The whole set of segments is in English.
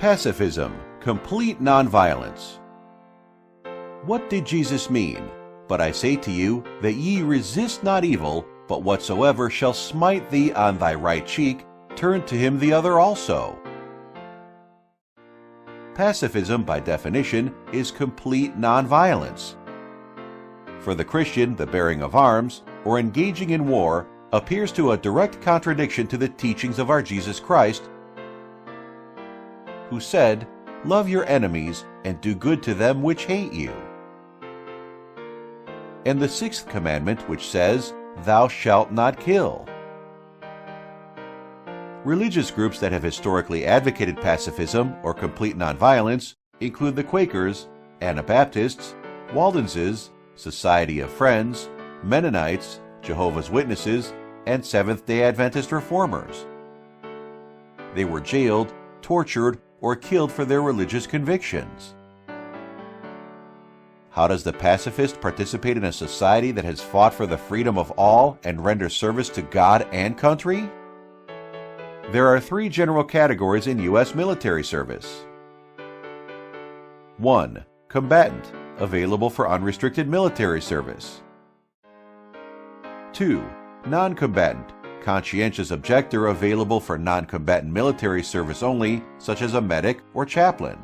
Pacifism, complete nonviolence. What did Jesus mean? But I say to you, that ye resist not evil, but whatsoever shall smite thee on thy right cheek, turn to him the other also. Pacifism, by definition, is complete nonviolence. For the Christian, the bearing of arms, or engaging in war, appears to a direct contradiction to the teachings of our Jesus Christ, who said, "Love your enemies, and do good to them which hate you." And the sixth commandment, which says, "Thou shalt not kill." Religious groups that have historically advocated pacifism or complete nonviolence include the Quakers, Anabaptists, Waldenses, Society of Friends, Mennonites, Jehovah's Witnesses, and Seventh-day Adventist Reformers. They were jailed, tortured, or killed for their religious convictions. How does the pacifist participate in a society that has fought for the freedom of all and render service to God and country? There are three general categories in U.S. military service. 1. Combatant, available for unrestricted military service. 2. Non-combatant, conscientious objector available for non-combatant military service only, such as a medic or chaplain.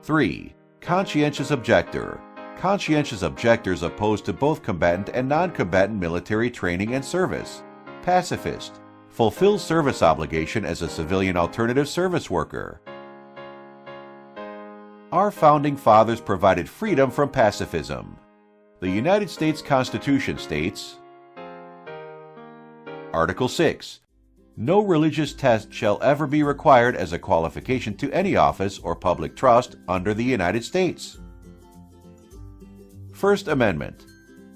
3. Conscientious objector, conscientious objectors opposed to both combatant and non-combatant military training and service. Pacifist, fulfills service obligation as a civilian alternative service worker. Our founding fathers provided freedom from pacifism. The United States Constitution states, Article 6. No religious test shall ever be required as a qualification to any office or public trust under the United States. First Amendment.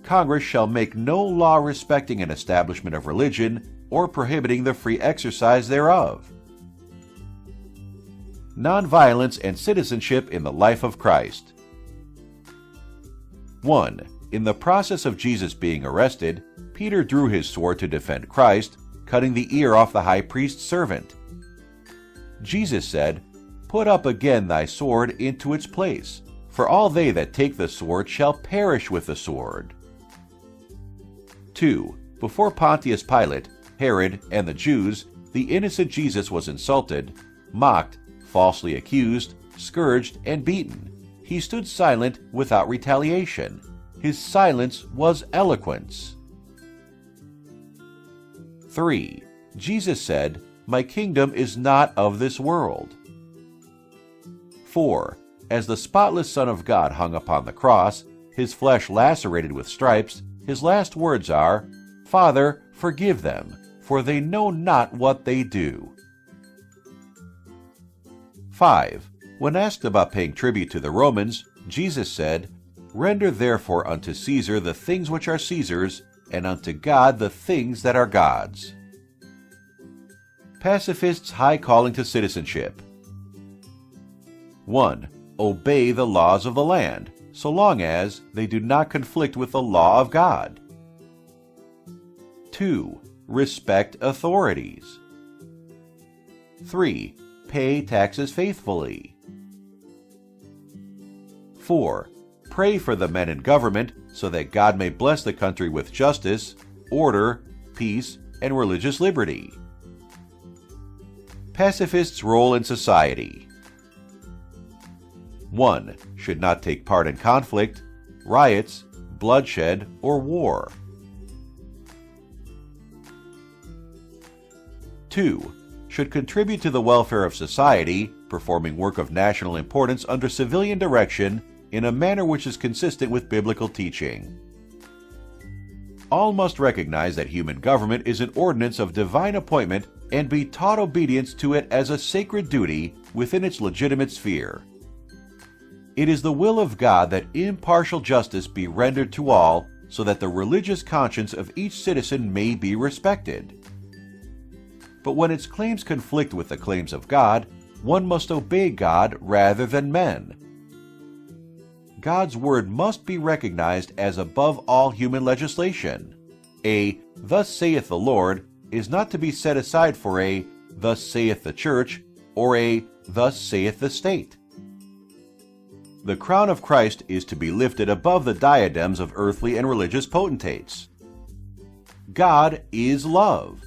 Congress shall make no law respecting an establishment of religion or prohibiting the free exercise thereof. Nonviolence and citizenship in the life of Christ. 1. In the process of Jesus being arrested, Peter drew his sword to defend Christ, cutting the ear off the high priest's servant. Jesus said, "Put up again thy sword into its place, for all they that take the sword shall perish with the sword." 2. Before Pontius Pilate, Herod, and the Jews, the innocent Jesus was insulted, mocked, falsely accused, scourged, and beaten. He stood silent without retaliation. His silence was eloquence. 3. Jesus said, "My kingdom is not of this world." 4. As the spotless Son of God hung upon the cross, his flesh lacerated with stripes, his last words are, "Father, forgive them, for they know not what they do." 5. When asked about paying tribute to the Romans, Jesus said, "Render therefore unto Caesar the things which are Caesar's, and unto God the things that are God's." Pacifists' high calling to citizenship. 1. Obey the laws of the land, so long as they do not conflict with the law of God. 2. Respect authorities. 3. Pay taxes faithfully. 4. Pray for the men in government so that God may bless the country with justice, order, peace, and religious liberty. Pacifists' role in society. 1. Should not take part in conflict, riots, bloodshed, or war. 2. Should contribute to the welfare of society, performing work of national importance under civilian direction in a manner which is consistent with biblical teaching. All must recognize that human government is an ordinance of divine appointment and be taught obedience to it as a sacred duty within its legitimate sphere. It is the will of God that impartial justice be rendered to all, so that the religious conscience of each citizen may be respected. But when its claims conflict with the claims of God, one must obey God rather than men. God's word must be recognized as above all human legislation. A "Thus saith the Lord" is not to be set aside for a "Thus saith the Church" or a "Thus saith the state." The crown of Christ is to be lifted above the diadems of earthly and religious potentates. God is love.